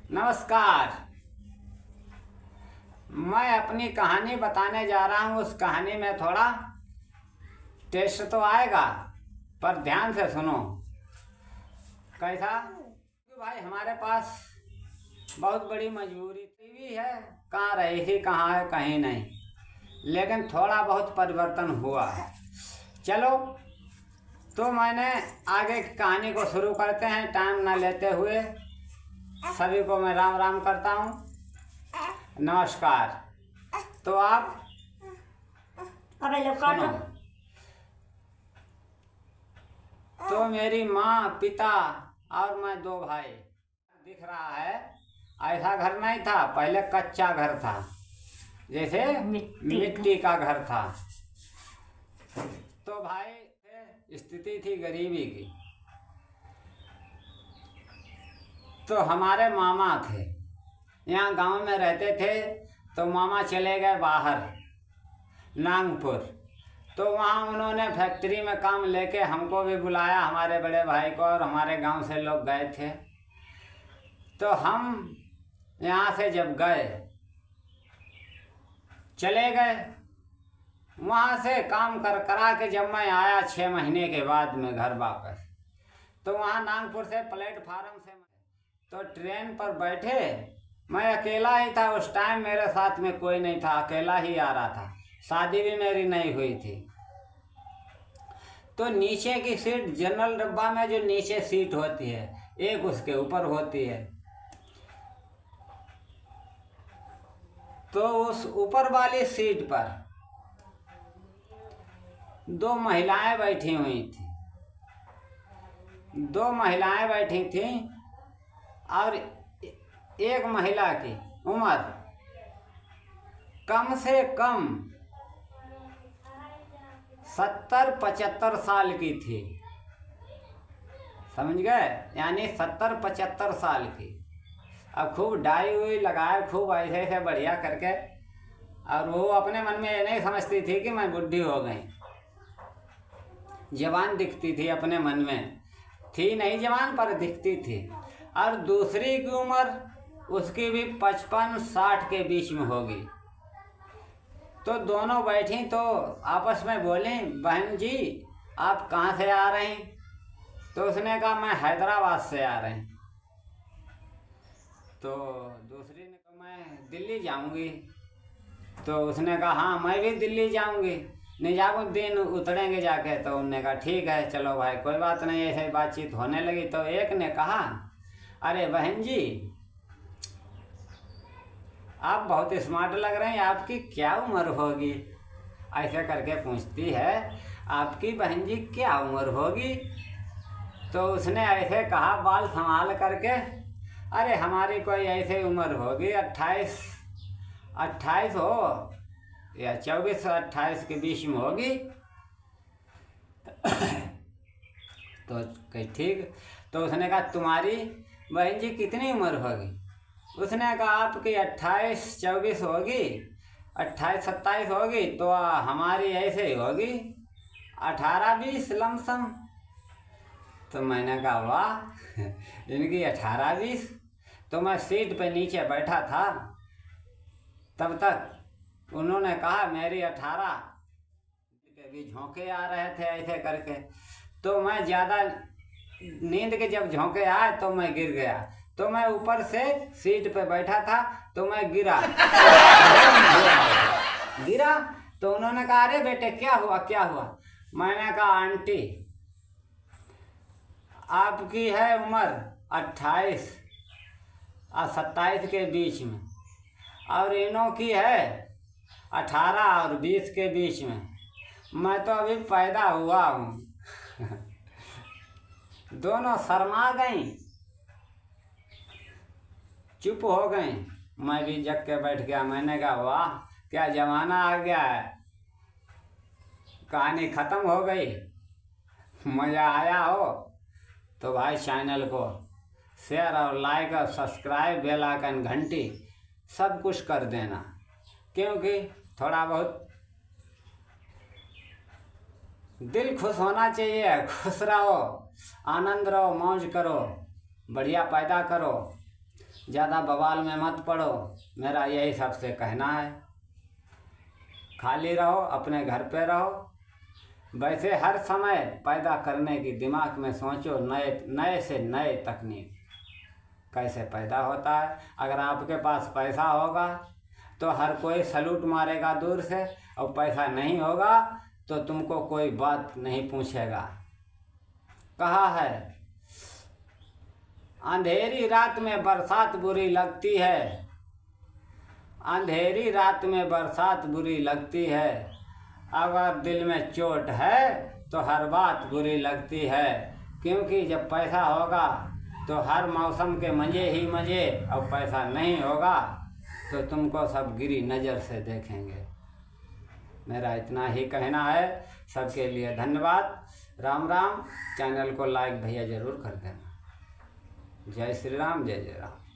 नमस्कार। मैं अपनी कहानी बताने जा रहा हूँ। उस कहानी में थोड़ा टेस्ट तो आएगा, पर ध्यान से सुनो। कैसा भाई, हमारे पास बहुत बड़ी मजबूरी टीवी है, कहाँ रही थी, कहाँ है, कहीं नहीं, लेकिन थोड़ा बहुत परिवर्तन हुआ है। चलो तो मैंने आगे की कहानी को शुरू करते हैं, टाइम ना लेते हुए। सभी को मैं राम राम करता हूँ, नमस्कार। तो आप सुनो। तो मेरी माँ, पिता और मैं 2 भाई। दिख रहा है, ऐसा घर नहीं था, पहले कच्चा घर था, जैसे मिट्टी का घर था। तो भाई स्थिति थी गरीबी की। तो हमारे मामा थे, यहाँ गांव में रहते थे। तो मामा चले गए बाहर नागपुर। तो वहाँ उन्होंने फैक्ट्री में काम लेके हमको भी बुलाया, हमारे बड़े भाई को, और हमारे गांव से लोग गए थे। तो हम यहाँ से जब गए, चले गए, वहाँ से काम करा के जब मैं आया 6 महीने के बाद में घर वापस, तो वहाँ नागपुर से प्लेटफार्म से तो ट्रेन पर बैठे। मैं अकेला ही था उस टाइम, मेरे साथ में कोई नहीं था, अकेला ही आ रहा था। शादी भी मेरी नहीं हुई थी। तो नीचे की सीट, जनरल डब्बा में जो नीचे सीट होती है, एक उसके ऊपर होती है। तो उस ऊपर वाली सीट पर 2 महिलाएं बैठी हुई थी। 2 महिलाएं बैठी थी और एक महिला की उम्र कम से कम 70-75 साल की थी। समझ गए? यानी 70-75 साल की। अब खूब डाई हुई लगाए, खूब ऐसे ऐसे बढ़िया करके। और वो अपने मन में ये नहीं समझती थी कि मैं बुढ़ी हो गई। जवान दिखती थी, अपने मन में थी नहीं जवान, पर दिखती थी। और दूसरी की उम्र उसकी भी 55-60 के बीच में होगी। तो दोनों बैठी तो आपस में बोली, बहन जी आप कहाँ से आ रही? तो उसने कहा मैं हैदराबाद से आ रही। तो दूसरी ने कहा मैं दिल्ली जाऊंगी। तो उसने कहा हाँ मैं भी दिल्ली जाऊंगी, नहीं जाऊँ, दिन उतरेंगे जाके। तो उन्होंने कहा ठीक है, चलो भाई कोई बात नहीं। ऐसे बातचीत होने लगी। तो एक ने कहा, अरे बहन जी आप बहुत स्मार्ट लग रहे हैं, आपकी क्या उम्र होगी? ऐसे करके पूछती है, आपकी बहन जी क्या उम्र होगी? तो उसने ऐसे कहा बाल संभाल करके, अरे हमारी कोई ऐसे उम्र होगी 28 हो या 24-28 के बीच में होगी। तो कही ठीक। तो उसने कहा तुम्हारी बहन जी कितनी उम्र होगी? उसने कहा आपकी 28-24 होगी, 28-27 होगी। तो हमारी ऐसे ही होगी 18-20 लमसम। तो मैंने कहा वाह, इनकी 18-20। तो मैं सीट पे नीचे बैठा था, तब तक उन्होंने कहा मेरी 18 के भी झोंके आ रहे थे ऐसे करके। तो मैं ज़्यादा नींद के जब झोंके आए तो मैं गिर गया। तो मैं ऊपर से सीट पे बैठा था, तो मैं गिरा। तो उन्होंने कहा अरे बेटे क्या हुआ, क्या हुआ? मैंने कहा आंटी आपकी है उम्र 28 और 27 के बीच में, और इनों की है 18 और 20 के बीच में। मैं तो अभी पैदा हुआ हूँ। दोनों शर्मा गई, चुप हो गई। मैं भी जग के बैठ गया। मैंने कहा वाह क्या जमाना आ गया है। कहानी ख़त्म हो गई। मज़ा आया हो तो भाई चैनल को शेयर और लाइक और सब्सक्राइब, बेल आइकन, घंटी सब कुछ कर देना, क्योंकि थोड़ा बहुत दिल खुश होना चाहिए। खुश रहो, आनंद रहो, मौज करो, बढ़िया पैदा करो। ज़्यादा बवाल में मत पड़ो, मेरा यही सबसे कहना है। खाली रहो, अपने घर पे रहो। वैसे हर समय पैदा करने की दिमाग में सोचो, नए से नए तकनीक कैसे पैदा होता है। अगर आपके पास पैसा होगा तो हर कोई सलूट मारेगा दूर से, और पैसा नहीं होगा तो तुमको कोई बात नहीं पूछेगा। कहा है, अंधेरी रात में बरसात बुरी लगती है, अंधेरी रात में बरसात बुरी लगती है। अगर दिल में चोट है तो हर बात बुरी लगती है। क्योंकि जब पैसा होगा तो हर मौसम के मज़े ही मज़े, और पैसा नहीं होगा तो तुमको सब गिरी नज़र से देखेंगे। मेरा इतना ही कहना है। सबके लिए धन्यवाद। राम राम। चैनल को लाइक भैया ज़रूर कर देना। जय श्री राम, जय जय राम।